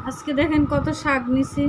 আজকে দেখেন কত শাক নিছি।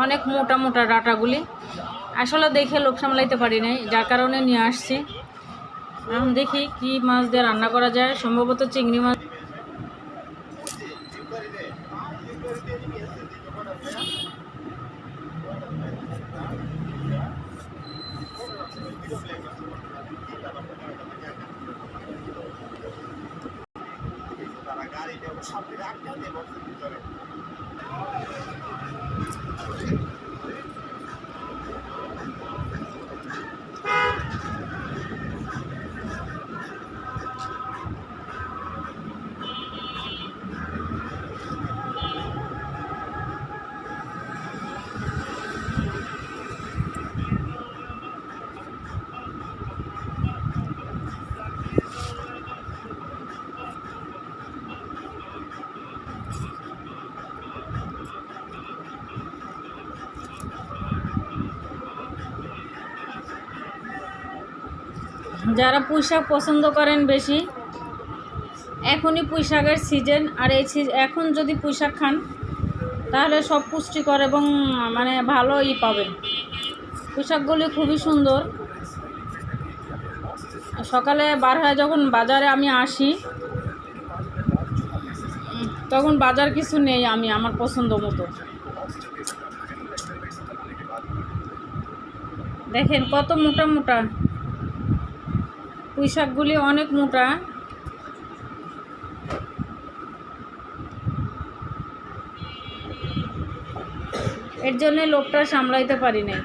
অনেক মোটা মোটা ডাটাগুলি আসলে দেখে লোভ সামলাইতে পারি নাই, যার কারণে নিয়ে আসছি। এখন দেখি কি মাছ দিয়ে রান্না করা যায়। সম্ভবত চিংড়ি মাছ। যারা পুঁই শাক পছন্দ করেন বেশি, এখনই পুঁই শাকের সিজন। আর এই এখন যদি পুঁই শাক খান তাহলে সব পুষ্টিকর এবং মানে ভালোই পাবেন। পুঁই শাকগুলি খুবই সুন্দর। সকালে বার হয়ে যখন বাজারে আমি আসি, তখন বাজার কিছু নেই, আমি আমার পছন্দ মতো। দেখেন কত মোটা মোটা পুঁই শাকগুলি, অনেক মোটা। এর জন্য লোকটা সামলাইতে পারি নাই।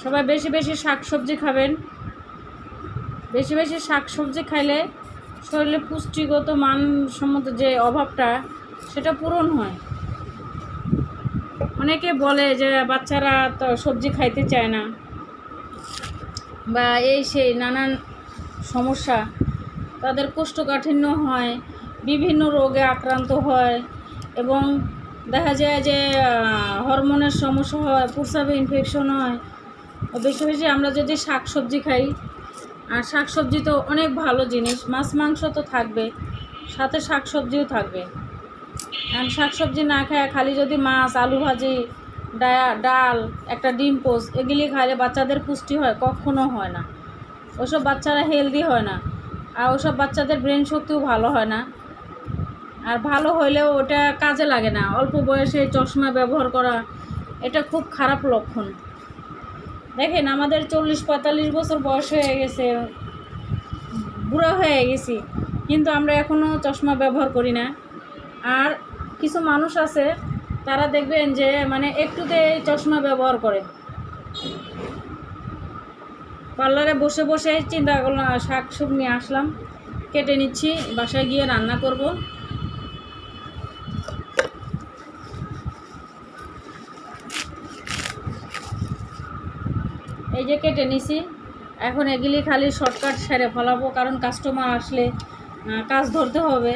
সবাই বেশি বেশি শাকসবজি খাবেন। বেশি বেশি শাকসবজি খাইলে শরীরে পুষ্টিগত মানসম্মত যে অভাবটা সেটা পূরণ হয়। অনেকে বলে যে বাচ্চারা তো সবজি খাইতে চায় না, বা এই সেই নানান সমস্যা, তাদের কোষ্ঠকাঠিন্য হয়, বিভিন্ন রোগে আক্রান্ত হয়, এবং দেখা যায় যে হরমোনের সমস্যা হয়, প্রস্রাবে ইনফেকশন হয়। বেশি বেশি আমরা যদি শাকসবজি খাই, আর শাকসবজি তো অনেক ভালো জিনিস, মাছ মাংস তো থাকবে, সাথে শাকসবজিও থাকবে। আর শাকসবজি না খায় খালি যদি মাছ, আলু ভাজি, ডাল, একটা ডিম পোস্ট এগুলি খাইলে বাচ্চাদের পুষ্টি হয়? কখনো হয় না। ওসব বাচ্চারা হেলদি হয় না, আর ওসব বাচ্চাদের ব্রেন শক্তিও ভালো হয় না। আর ভালো হইলেও ওটা কাজে লাগে না। অল্প বয়সে চশমা ব্যবহার করা এটা খুব খারাপ লক্ষণ। দেখেন আমাদের 40-45 বছর বয়স হয়ে গেছে, বুড়া হয়ে গেছি, কিন্তু আমরা এখনও চশমা ব্যবহার করি না। আর কিছু মানুষ আছে, তারা দেখবেন যে মানে একটুতে চশমা ব্যবহার করে। পার্লারে বসে বসে চিন্তা করলাম, শাক সব নিয়ে আসলাম, কেটে নিচ্ছি, বাসায় গিয়ে রান্না করব। এই যে কেটে নিছি, এখন এগুলি খালি শর্টকাট সেরে ফেলাবো, কারণ কাস্টমার আসলে কাজ ধরতে হবে।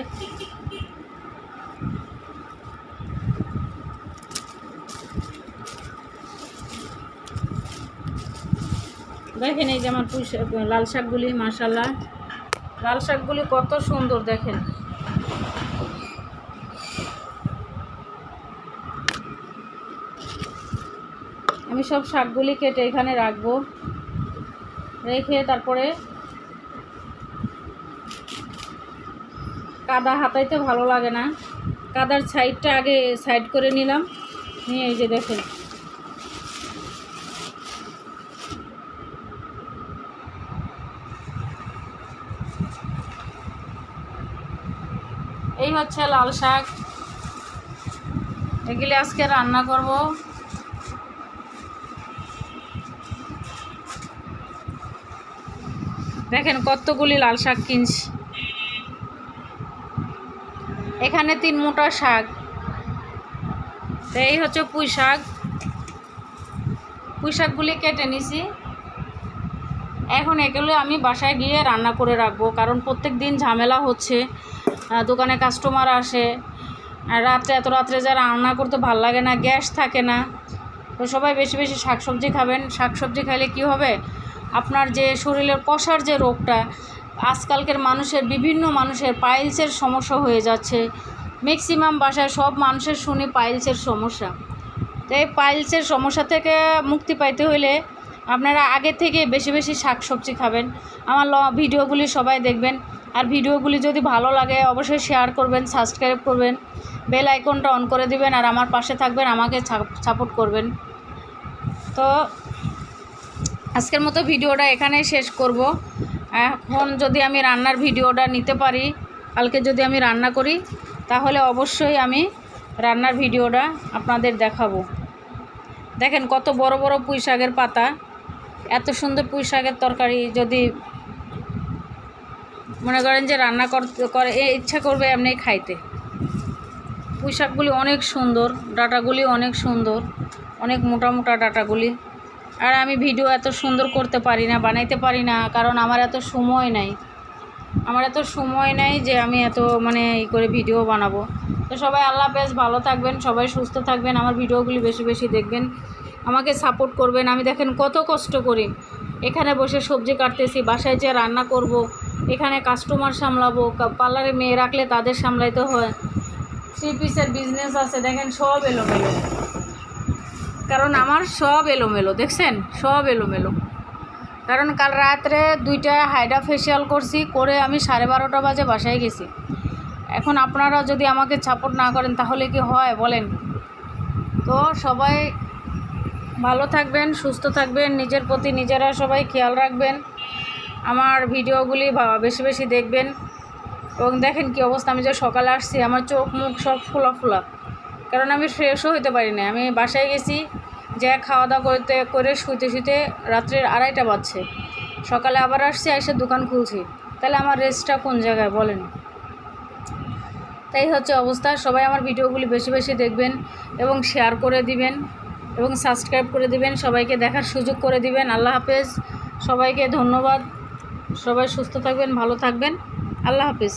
দেখেন এই যে আমার লাল শাকগুলি, মাশাআল্লাহ লাল শাকগুলি কত সুন্দর দেখেন। আমি সব শাকগুলি কেটে এখানে রাখবো, রেখে তারপরে কাদা হাতাইতে ভালো লাগে না, কাদার সাইডটা আগে সাইড করে নিলাম, নিয়ে এই যে দেখেন এই হচ্ছে লাল শাক, এগুলি আজকে রান্না করব। দেখেন কতগুলি লাল শাক কিনছি, এখানে 3 মোটা শাক। তো এই হচ্ছে পুঁই শাক, পুঁই শাকগুলি কেটে নিছি। এখন এগুলো আমি বাসায় গিয়ে রান্না করে রাখবো, কারণ প্রত্যেক দিন ঝামেলা হচ্ছে, দোকানে কাস্টমার আসে, আর রাত্রে এত রাত্রে যা রান্না করতে ভালো লাগে না, গ্যাস থাকে না। তো সবাই বেশি বেশি শাকসবজি খাবেন। শাকসবজি খাইলে কি হবে, আপনার যে শরীরের কষার যে রোগটা, আজকালকার মানুষের বিভিন্ন মানুষের পাইলসের সমস্যা হয়ে যাচ্ছে। ম্যাক্সিমাম বাসায় সব মানুষের শুনি পাইলসের সমস্যা। তো এই পাইলসের সমস্যা থেকে মুক্তি পাইতে হলে আপনারা আগে থেকে বেশি বেশি শাকসবজি খাবেন। আমার ভিডিওগুলি সবাই দেখবেন, আর ভিডিওগুলি যদি ভালো লাগে অবশ্যই শেয়ার করবেন, সাবস্ক্রাইব করবেন, বেল আইকনটা অন করে দিবেন, আর আমার পাশে থাকবেন, আমাকে সাপোর্ট করবেন। তো আজকের মতো ভিডিওটা এখানেই শেষ করব। এখন যদি আমি রান্নার ভিডিওটা নিতে পারি, কালকে যদি আমি রান্না করি, তাহলে অবশ্যই আমি রান্নার ভিডিওটা আপনাদের দেখাবো। দেখেন কত বড় বড় পুঁই শাকের পাতা, এত সুন্দর পুঁই শাকের তরকারি যদি মনে করেন যে রান্না করে ইচ্ছা করবে এমনি খাইতে। পুঁই শাকগুলি অনেক সুন্দর, ডাঁটাগুলি অনেক সুন্দর, অনেক মোটা মোটা ডাঁটাগুলি। আর আমি ভিডিও এত সুন্দর করতে পারি না, বানাইতে পারি না, কারণ আমার এত সময় নাই যে আমি এত করে ভিডিও বানাবো। তো সবাই আল্লাহ হাফেজ, ভালো থাকবেন, সবাই সুস্থ থাকবেন, আমার ভিডিওগুলি বেশি বেশি দেখবেন, আমাকে সাপোর্ট করবেন। আমি দেখেন কত কষ্ট করি, এখানে বসে সবজি কাটতেছি, বাসায় যে রান্না করব, এখানে কাস্টমার সামলাবো, পার্লারে মেয়ে রাখলে তাদের সামলাইতে হয়, 3 পিসের বিজনেস আছে, দেখেন সব এলোমেলো, কারণ আমার সব এলোমেলো, দেখছেন সব এলোমেলো। কারণ কাল রাত্রে 2টা হাইড্রা ফেশিয়াল করছি, করে আমি 12:30 বাজে বাসায় গেছি। এখন আপনারা যদি আমাকে সাপোর্ট না করেন তাহলে কি হয় বলেন? তো সবাই ভালো থাকবেন, সুস্থ থাকবেন, নিজের প্রতি নিজেরা সবাই খেয়াল রাখবেন, আমার ভিডিওগুলি বেশি বেশি দেখবেন। এবং দেখেন কি অবস্থা, আমি যে সকালে আসছি আমার চোখ মুখ সব ফোলা, কারণ আমি ফ্রেশও হতে পারি না। আমি বাসায় গেছি, যে খাওয়া দাওয়া করে শুতে রাত্রের 2:30 বাজছে, সকালে আবার আসছি, এসে দোকান খুলছি, তাহলে আমার রেস্টটা কোন জায়গায় বলেন? তাই হচ্ছে অবস্থা। সবাই আমার ভিডিওগুলি বেশি বেশি দেখবেন এবং শেয়ার করে দিবেন এবং সাবস্ক্রাইব করে দিবেন, সবাইকে দেখার সুযোগ করে দিবেন। আল্লাহ হাফেজ, সবাইকে ধন্যবাদ, সবাই সুস্থ থাকবেন, ভালো থাকবেন, আল্লাহ হাফেজ।